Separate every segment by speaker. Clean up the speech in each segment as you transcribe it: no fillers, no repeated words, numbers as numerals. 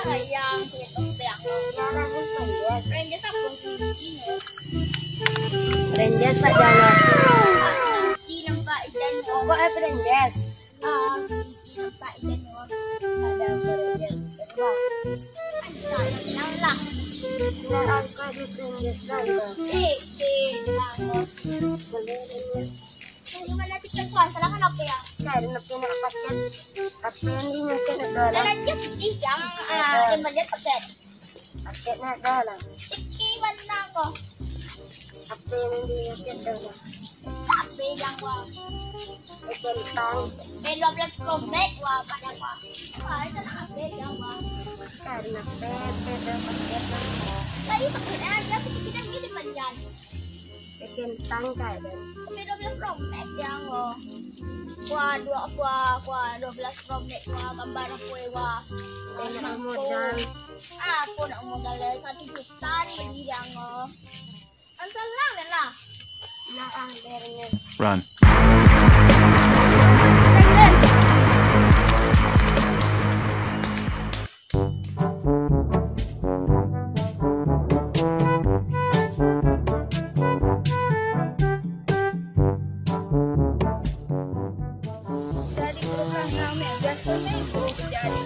Speaker 1: lah yang yang Rangers apa kunci
Speaker 2: Rangers Pak Jalan.
Speaker 1: kunci nampak ikan
Speaker 2: Kok Rangers?
Speaker 1: kunci nampak ikan
Speaker 2: Ada Rangers.
Speaker 1: ada lah
Speaker 2: Benar angka di Rangers lah.
Speaker 1: Gimana tiket puasa lah kan apa ya?
Speaker 2: Cari napi nak paket. Tapi ini mungkin ada lah.
Speaker 1: Dan aja putih yang 5%.
Speaker 2: Paketnya ada lah.
Speaker 1: Iki mana kok?
Speaker 2: Tapi ini mungkin ada lah.
Speaker 1: Tapi yang wah.
Speaker 2: Kentang.
Speaker 1: 12 Pro Max wah pada wah. Wah itu apa yang wah?
Speaker 2: Cari napi ada paket lah.
Speaker 1: Tadi paketnya aja kita gini panjang.
Speaker 2: Kentang kan.
Speaker 1: 12 Pro Max yang wah. Wah 12 Pro Max wah gambar aku wah.
Speaker 2: Nak modal.
Speaker 1: Aku nak modal 1 juta ni yang wah. Ansal lah.
Speaker 2: Nak akhirnya.
Speaker 3: Run.
Speaker 1: Jadi program kami biasanya itu jadi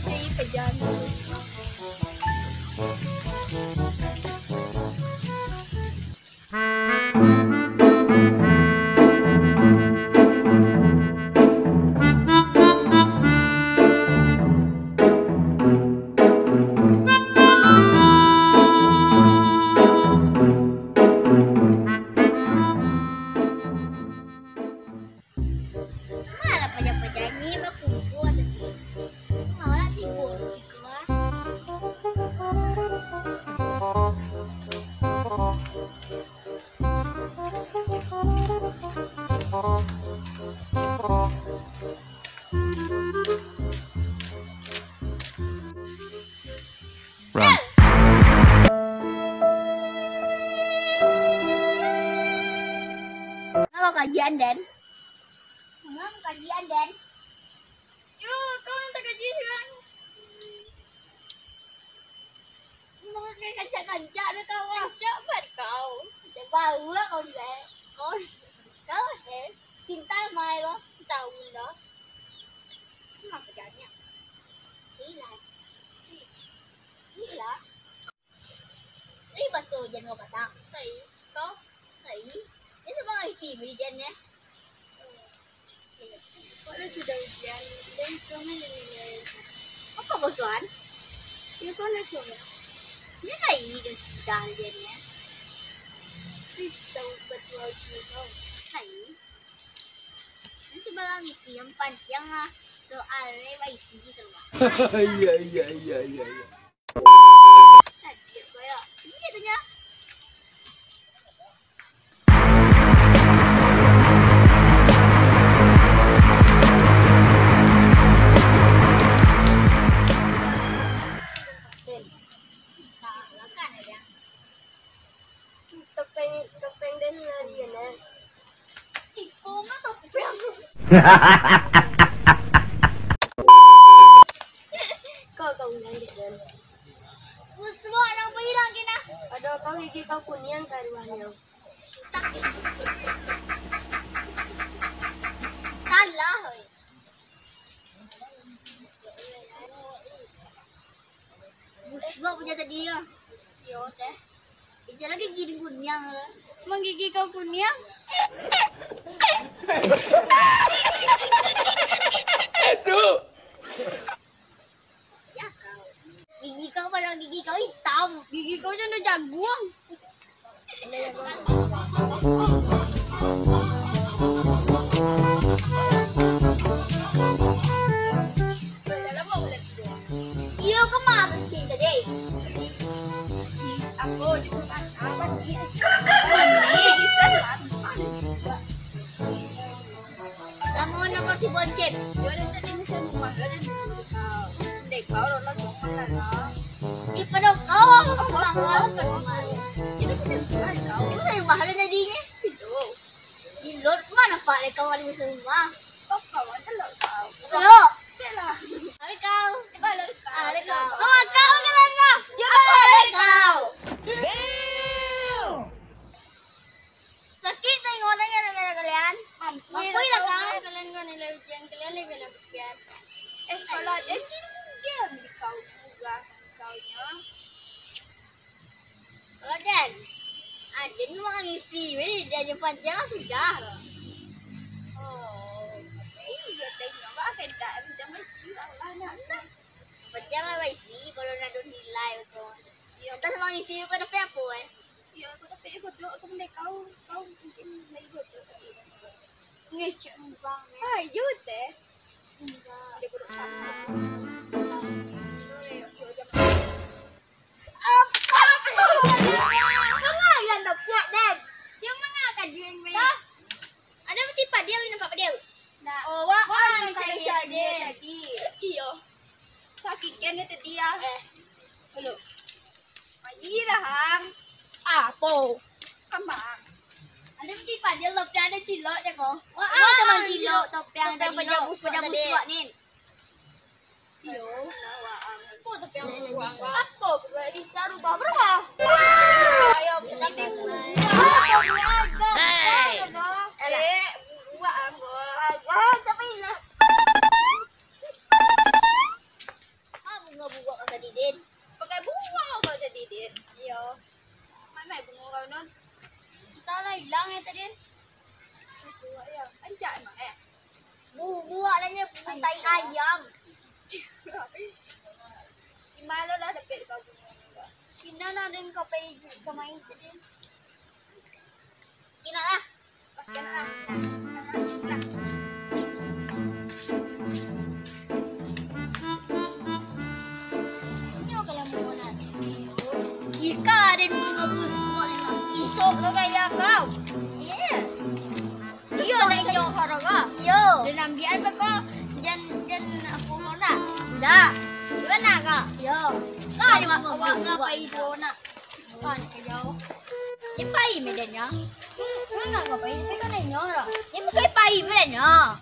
Speaker 1: jadi kerjaan dulu. Malah penyanyi mah kumpul. Malah tidur di kelas.
Speaker 3: Run.
Speaker 1: Mau kajian Den? Mau kajian Den? Yo, kau nak kajian kan? Mau kancak-kancak dah kau. Kancak buat kau. Dia baru lah kau ni. Kau ni cinta mai kau. Tahu dah. Mak kerjanya. Gila. Ini betul jangan kau kata. Kau. Ini sebab isi beli dia ni. Kalau sudah ujian, dan semua nilai. Apa bosan? Ya kau nak semua. Dia lagi di hospital dia ni. Tahu betul sih kau. Hai. Nanti balang isi yang panjang ah. Soalnya isi semua.
Speaker 3: Iya.
Speaker 1: Sakit kau ya. Ini tanya.
Speaker 2: Topeng dan harian eh.
Speaker 1: Iko mah topeng.
Speaker 2: Kau ulang dan.
Speaker 1: Semua orang bilang kena.
Speaker 2: Ada kau gigi kau kuning karuannya.
Speaker 1: Kalah. Busbok punya tadi ya. Yo teh. Itu lagi gigi kunyang lah. Emang gigi kau kunyang?
Speaker 3: Aduh.
Speaker 1: Ya kau. Gigi kau pada gigi kau hitam. Gigi kau jangan jagung. Iya kemarin sih tadi.
Speaker 2: Aku juga apa dia?
Speaker 1: Lama nak kau si boncet.
Speaker 2: Boleh tadi bisa rumah dan dek kau orang cuma lah.
Speaker 1: Pada kau aku pulang malam ke rumah.
Speaker 2: Jadi kita kau.
Speaker 1: Itu dari mahal tadinya. Di lot mana pak kau ada di rumah?
Speaker 2: Kau kawan telur kau.
Speaker 1: Kalau
Speaker 2: lah.
Speaker 1: Ada kau.
Speaker 2: Balik
Speaker 1: Ada kau. Oh, kau kalian kau.
Speaker 2: Ya,
Speaker 1: Ada kau. Sakit tengok dengan kalian. Mampu lah kau. Kalian kau nilai ujian kalian lagi ujian.
Speaker 2: Kalau jadi dia kau juga kaunya.
Speaker 1: Kalau Dan, ada ni orang isi, dia jumpa jangan sudah.
Speaker 2: Oh, dia tengok apa tak macam mesti Allah nak.
Speaker 1: Macam apa isi kalau nak ada nilai betul. Kita semua isi kau dapat apa
Speaker 2: Ya, aku dapat ikut tu aku mendek kau mungkin nak ikut tu.
Speaker 1: Ngecek bang.
Speaker 2: Hai, you teh.
Speaker 1: Enggak.
Speaker 2: Dia buruk sama.
Speaker 1: Yang dapat Dan. Yang mana kajian ni? Ada macam pak dia boleh nampak dia. Nak.
Speaker 2: Oh, wah,
Speaker 1: Wah,
Speaker 2: aku tak
Speaker 1: cari
Speaker 2: jadi
Speaker 1: dia.
Speaker 2: lagi.
Speaker 1: Iyo.
Speaker 2: Sakit kan itu dia. Hello. Mai lah hang.
Speaker 1: Apa?
Speaker 2: Kamang.
Speaker 1: Ada macam pak dia lop dia ada cilok dia ko. Wah, teman cilok topiang tadi. Pejabu ni. Iyo. Apa topiang buang? Apa? Bisa rubah berubah.
Speaker 2: Ayo,
Speaker 1: Tapi
Speaker 2: buat aku.
Speaker 1: tapi lah. Bunga-bunga kau tadi, Din.
Speaker 2: Pakai bunga kau jadi Din.
Speaker 1: Iya.
Speaker 2: Mana bunga kau non?
Speaker 1: Kita lah hilang ya tadi.
Speaker 2: Bunga ya. Anjak emang
Speaker 1: Buah adanya tai ayam.
Speaker 2: Di mana lah dapat kau bunga?
Speaker 1: Kina na din kau pergi kemain tadi. Kina lah.
Speaker 2: Pakai lah.
Speaker 1: Ini kalau mau nak. Ika ada bunga busuk ni. Isok lo gaya kau.
Speaker 2: Iya.
Speaker 1: Iyo na inyo karaga. Iyo. Dan ambian pa ko. Jan ako ko na. Da. Diba na ka? Iyo. Kani makawa nga pa ito na. Kani kayo. Yung pai mo din niya. Nga nga pa ito ka na inyo ra. Yung kay pai mo din niya.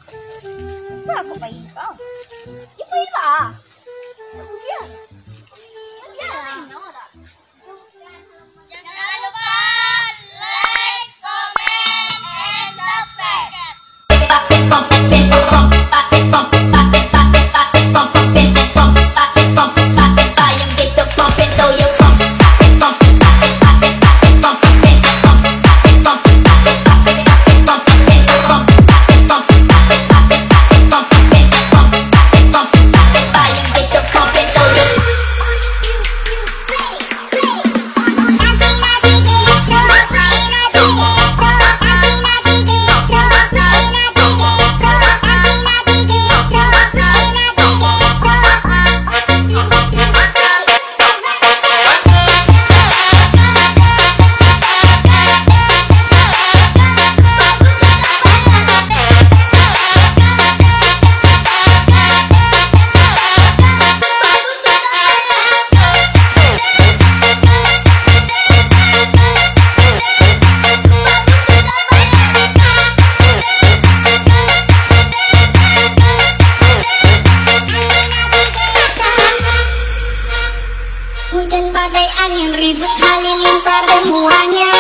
Speaker 1: Ba ko pa ito. Yung pai ba? Yan. Yan na inyo ra. Jangan lupa like, comment, and subscribe.
Speaker 4: Hujan badai angin ribut halilintar semuanya.